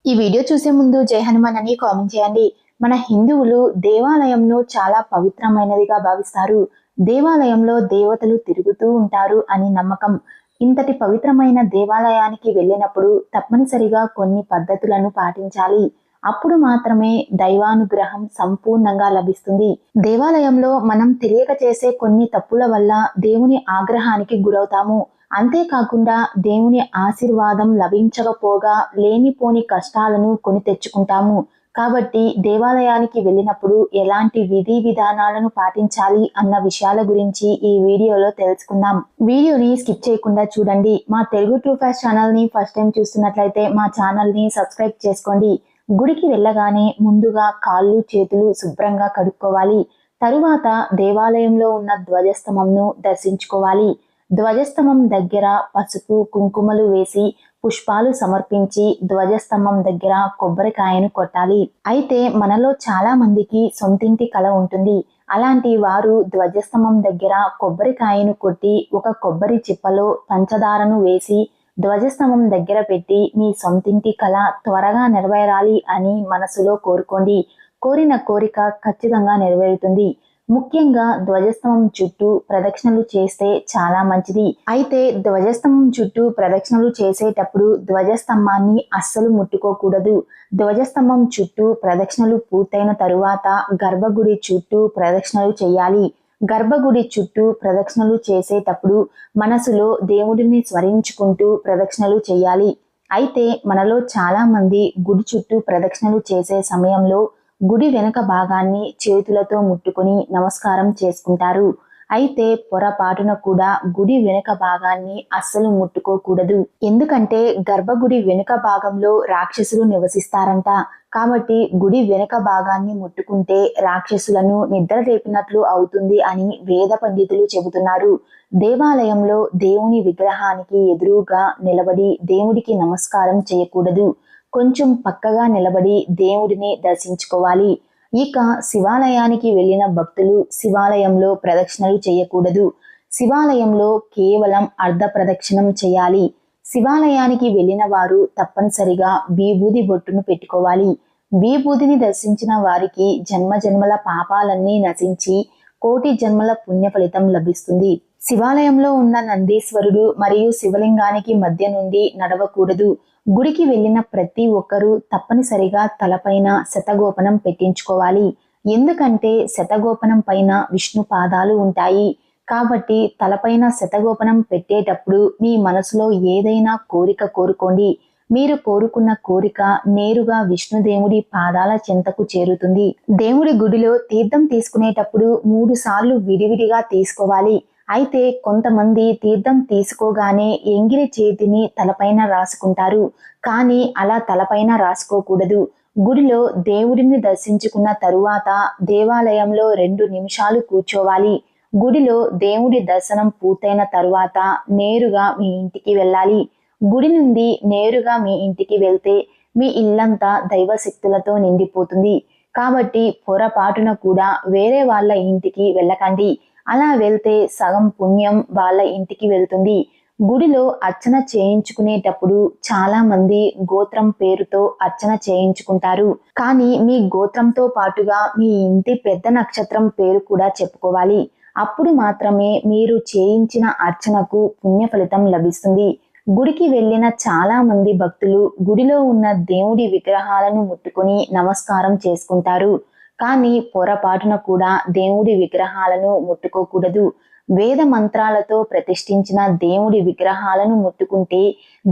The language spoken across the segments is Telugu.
ఈ వీడియో చూసే ముందు జై హనుమాన్ అని కామెంట్ చేయండి. మన హిందువులు దేవాలయంను చాలా పవిత్రమైనదిగా భావిస్తారు. దేవాలయంలో దేవతలు తిరుగుతూ ఉంటారు అని నమ్మకం. ఇంతటి పవిత్రమైన దేవాలయానికి వెళ్ళినప్పుడు తప్పనిసరిగా కొన్ని పద్ధతులను పాటించాలి. అప్పుడు మాత్రమే దైవానుగ్రహం సంపూర్ణంగా లభిస్తుంది. దేవాలయంలో మనం తెలియక చేసే కొన్ని తప్పుల వల్ల దేవుని ఆగ్రహానికి గురవుతాము. అంతేకాకుండా దేవుని ఆశీర్వాదం లభించకపోగా లేనిపోని కష్టాలను కొని తెచ్చుకుంటాము. కాబట్టి దేవాలయానికి వెళ్ళినప్పుడు ఎలాంటి విధి విధానాలను పాటించాలి అన్న విషయాల గురించి ఈ వీడియోలో తెలుసుకుందాం. వీడియోని స్కిప్ చేయకుండా చూడండి. మా తెలుగు ట్రూ ఫ్యాక్ట్స్ ఛానల్ని ఫస్ట్ టైం చూస్తున్నట్లయితే మా ఛానల్ని సబ్స్క్రైబ్ చేసుకోండి. గుడికి వెళ్ళగానే ముందుగా కాళ్ళు చేతులు శుభ్రంగా కడుక్కోవాలి. తరువాత దేవాలయంలో ఉన్న ధ్వజస్తంభంను దర్శించుకోవాలి. ధ్వజస్తంభం దగ్గర పసుపు కుంకుమలు వేసి పుష్పాలు సమర్పించి ధ్వజస్తంభం దగ్గర కొబ్బరికాయను కొట్టాలి. అయితే మనలో చాలా మందికి సొంతింటి కల ఉంటుంది. అలాంటి వారు ధ్వజస్తంభం దగ్గర కొబ్బరికాయను కొట్టి ఒక కొబ్బరి చిప్పలో పంచదారను వేసి ధ్వజస్తంభం దగ్గర పెట్టి మీ సొంతింటి కల త్వరగా నెరవేరాలి అని మనసులో కోరుకోండి. కోరిన కోరిక ఖచ్చితంగా నెరవేరుతుంది. ముఖ్యంగా ధ్వజస్తంభం చుట్టూ ప్రదక్షిణలు చేస్తే చాలా మంచిది. అయితే ధ్వజస్తంభం చుట్టూ ప్రదక్షిణలు చేసేటప్పుడు ధ్వజస్తంభాన్ని అస్సలు ముట్టుకోకూడదు. ధ్వజస్తంభం చుట్టూ ప్రదక్షిణలు పూర్తయిన తరువాత గర్భగుడి చుట్టూ ప్రదక్షిణలు చేయాలి. గర్భగుడి చుట్టూ ప్రదక్షిణలు చేసేటప్పుడు మనసులో దేవుడిని స్మరించుకుంటూ ప్రదక్షిణలు చేయాలి. అయితే మనలో చాలా మంది గుడి చుట్టూ ప్రదక్షిణలు చేసే సమయంలో గుడి వెనుక భాగాన్ని చేతులతో ముట్టుకుని నమస్కారం చేసుకుంటారు. అయితే పొరపాటున కూడా గుడి వెనుక భాగాన్ని అస్సలు ముట్టుకోకూడదు. ఎందుకంటే గర్భగుడి వెనుక భాగంలో రాక్షసులు నివసిస్తారంట. కాబట్టి గుడి వెనుక భాగాన్ని ముట్టుకుంటే రాక్షసులను నిద్ర రేపినట్లు అవుతుంది అని వేద పండితులు చెబుతున్నారు. దేవాలయంలో దేవుని విగ్రహానికి ఎదురుగా నిలబడి దేవుడికి నమస్కారం చేయకూడదు. కొంచెం పక్కగా నిలబడి దేవుడిని దర్శించుకోవాలి. ఇక శివాలయానికి వెళ్ళిన భక్తులు శివాలయంలో ప్రదక్షిణలు చేయకూడదు. శివాలయంలో కేవలం అర్ధ ప్రదక్షిణం చేయాలి. శివాలయానికి వెళ్ళిన వారు తప్పనిసరిగా విభూది బొట్టును పెట్టుకోవాలి. విభూదిని దర్శించిన వారికి జన్మ జన్మల పాపాలన్నీ నశించి కోటి జన్మల పుణ్య ఫలితం లభిస్తుంది. శివాలయంలో ఉన్న నందీశ్వరుడు మరియు శివలింగానికి మధ్య నుండి నడవకూడదు. గుడికి వెళ్ళిన ప్రతి ఒక్కరూ తప్పనిసరిగా తలపైన శతగోపనం పెట్టించుకోవాలి. ఎందుకంటే శతగోపనం పైన విష్ణు పాదాలు ఉంటాయి. కాబట్టి తలపైన శతగోపనం పెట్టేటప్పుడు మీ మనసులో ఏదైనా కోరిక కోరుకోండి. మీరు కోరుకున్న కోరిక నేరుగా విష్ణుదేవుడి పాదాల చెంతకు చేరుతుంది. దేవుడి గుడిలో తీర్థం తీసుకునేటప్పుడు 3 సార్లు విడివిడిగా తీసుకోవాలి. అయితే కొంతమంది తీర్థం తీసుకోగానే ఎంగిలి చేతిని తలపైన రాసుకుంటారు. కానీ అలా తలపైన రాసుకోకూడదు. గుడిలో దేవుడిని దర్శించుకున్న తరువాత దేవాలయంలో 2 నిమిషాలు కూర్చోవాలి. గుడిలో దేవుడి దర్శనం పూర్తయిన తరువాత నేరుగా మీ ఇంటికి వెళ్ళాలి. గుడి నుండి నేరుగా మీ ఇంటికి వెళ్తే మీ ఇల్లంతా దైవశక్తులతో నిండిపోతుంది. కాబట్టి పొరపాటున కూడా వేరే వాళ్ళ ఇంటికి వెళ్ళకండి. అలా వెళ్తే సగం పుణ్యం వాళ్ళ ఇంటికి వెళ్తుంది. గుడిలో అర్చన చేయించుకునేటప్పుడు చాలా మంది గోత్రం పేరుతో అర్చన చేయించుకుంటారు. కానీ మీ గోత్రంతో పాటుగా మీ ఇంటి పెద్ద నక్షత్రం పేరు కూడా చెప్పుకోవాలి. అప్పుడు మాత్రమే మీరు చేయించిన అర్చనకు పుణ్య ఫలితం లభిస్తుంది. గుడికి వెళ్ళిన చాలా మంది భక్తులు గుడిలో ఉన్న దేవుడి విగ్రహాలను ముట్టుకొని నమస్కారం చేసుకుంటారు. కానీ పొరపాటున కూడా దేవుడి విగ్రహాలను ముట్టుకోకూడదు. వేద మంత్రాలతో ప్రతిష్ఠించిన దేవుడి విగ్రహాలను ముట్టుకుంటే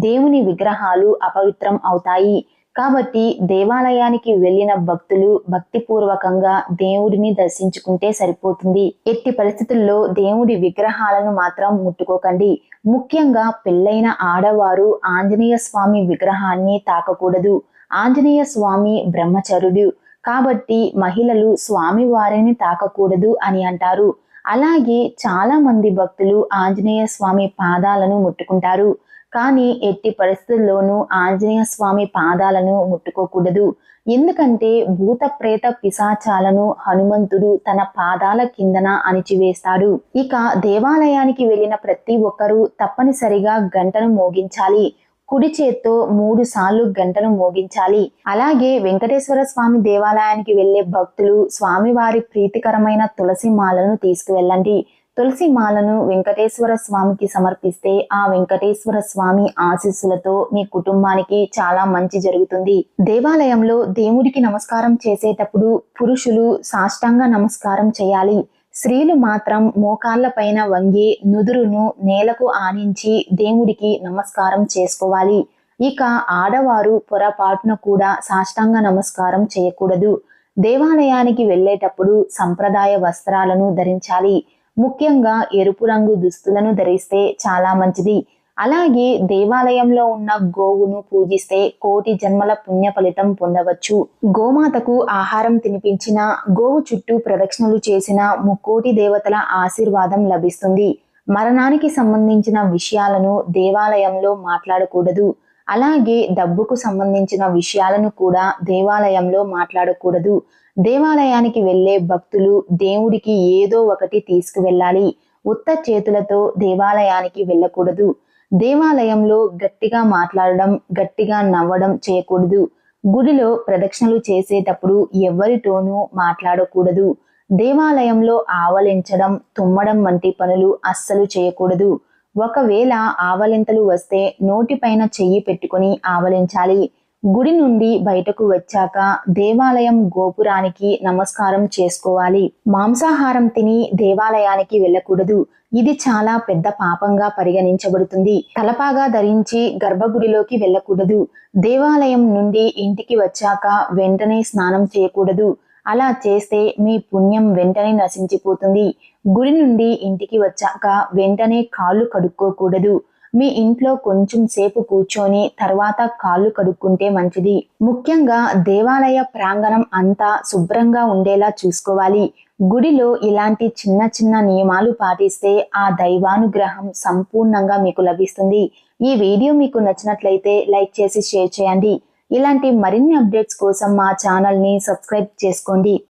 దేవుని విగ్రహాలు అపవిత్రం అవుతాయి. కాబట్టి దేవాలయానికి వెళ్ళిన భక్తులు భక్తిపూర్వకంగా దేవుడిని దర్శించుకుంటే సరిపోతుంది. ఎట్టి పరిస్థితుల్లో దేవుడి విగ్రహాలను మాత్రం ముట్టుకోకండి. ముఖ్యంగా పెళ్ళైన ఆడవారు ఆంజనేయ స్వామి విగ్రహాన్ని తాకకూడదు. ఆంజనేయ స్వామి బ్రహ్మచర్యుడు. కాబట్టి మహిళలు స్వామి వారిని తాకకూడదు అని అంటారు. అలాగే చాలా మంది భక్తులు ఆంజనేయ స్వామి పాదాలను ముట్టుకుంటారు. కానీ ఎట్టి పరిస్థితుల్లోనూ ఆంజనేయ స్వామి పాదాలను ముట్టుకోకూడదు. ఎందుకంటే భూత ప్రేత పిశాచాలను హనుమంతుడు తన పాదాల కిందన అణిచివేస్తాడు. ఇక దేవాలయానికి వెళ్ళిన ప్రతి ఒక్కరూ తప్పనిసరిగా గంటను మోగించాలి. కుడి చేత్తో 3 సార్లు గంటను మోగించాలి. అలాగే వెంకటేశ్వర స్వామి దేవాలయానికి వెళ్లే భక్తులు స్వామివారి ప్రీతికరమైన తులసి మాలను తీసుకువెళ్ళండి. తులసి మాలను వెంకటేశ్వర స్వామికి సమర్పిస్తే ఆ వెంకటేశ్వర స్వామి ఆశీస్సులతో మీ కుటుంబానికి చాలా మంచి జరుగుతుంది. దేవాలయంలో దేవుడికి నమస్కారం చేసేటప్పుడు పురుషులు సాష్టాంగ నమస్కారం చేయాలి. స్త్రీలు మాత్రం మోకాళ్ల పైన వంగి నుదురును నేలకు ఆనించి దేవుడికి నమస్కారం చేసుకోవాలి. ఇక ఆడవారు పొరపాటున కూడా సాష్టాంగ నమస్కారం చేయకూడదు. దేవాలయానికి వెళ్ళేటప్పుడు సంప్రదాయ వస్త్రాలను ధరించాలి. ముఖ్యంగా ఎరుపు రంగు దుస్తులను ధరిస్తే చాలా మంచిది. అలాగే దేవాలయంలో ఉన్న గోవును పూజిస్తే కోటి జన్మల పుణ్య ఫలితం పొందవచ్చు. గోమాతకు ఆహారం తినిపించిన, గోవు చుట్టూ ప్రదక్షిణలు చేసిన ముక్కోటి దేవతల ఆశీర్వాదం లభిస్తుంది. మరణానికి సంబంధించిన విషయాలను దేవాలయంలో మాట్లాడకూడదు. అలాగే డబ్బుకు సంబంధించిన విషయాలను కూడా దేవాలయంలో మాట్లాడకూడదు. దేవాలయానికి వెళ్లే భక్తులు దేవుడికి ఏదో ఒకటి తీసుకువెళ్ళాలి. ఉత్త చేతులతో దేవాలయానికి వెళ్ళకూడదు. దేవాలయంలో గట్టిగా మాట్లాడడం, గట్టిగా నవ్వడం చేయకూడదు. గుడిలో ప్రదక్షిణలు చేసేటప్పుడు ఎవరితోనూ మాట్లాడకూడదు. దేవాలయంలో ఆవలించడం, తుమ్మడం వంటి పనులు అస్సలు చేయకూడదు. ఒకవేళ ఆవలింతలు వస్తే నోటిపైన చెయ్యి పెట్టుకొని ఆవలించాలి. గుడి నుండి బయటకు వచ్చాక దేవాలయం గోపురానికి నమస్కారం చేసుకోవాలి. మాంసాహారం తిని దేవాలయానికి వెళ్ళకూడదు. ఇది చాలా పెద్ద పాపంగా పరిగణించబడుతుంది. తలపాగా ధరించి గర్భగుడిలోకి వెళ్ళకూడదు. దేవాలయం నుండి ఇంటికి వచ్చాక వెంటనే స్నానం చేయకూడదు. అలా చేస్తే మీ పుణ్యం వెంటనే నశించిపోతుంది. గుడి నుండి ఇంటికి వచ్చాక వెంటనే కాళ్ళు కడుక్కోకూడదు. మీ ఇంట్లో కొంచెం సేపు కూర్చొని తర్వాత కాళ్ళు కడుక్కుంటే మంచిది. ముఖ్యంగా దేవాలయ ప్రాంగణం అంతా శుభ్రంగా ఉండేలా చూసుకోవాలి. గుడిలో ఇలాంటి చిన్న చిన్న నియమాలు పాటిస్తే ఆ దైవానుగ్రహం సంపూర్ణంగా మీకు లభిస్తుంది. ఈ వీడియో మీకు నచ్చినట్లయితే లైక్ చేసి షేర్ చేయండి. ఇలాంటి మరిన్ని అప్డేట్స్ కోసం మా ఛానల్ని సబ్స్క్రైబ్ చేసుకోండి.